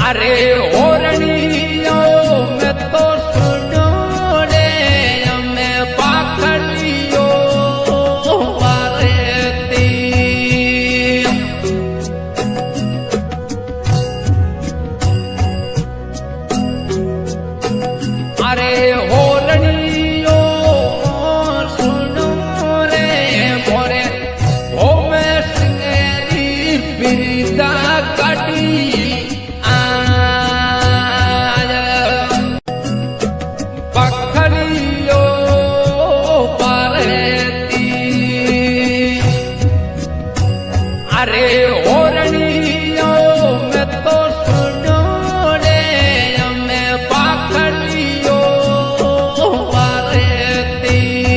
अरे ओरणियो में तो सुनो रे मैं पाखलियो वारेती। अरे ओरणियो सुनो रे मोरे हो में सिंगेरी बिरदा काटी पखलियो पारेती। अरे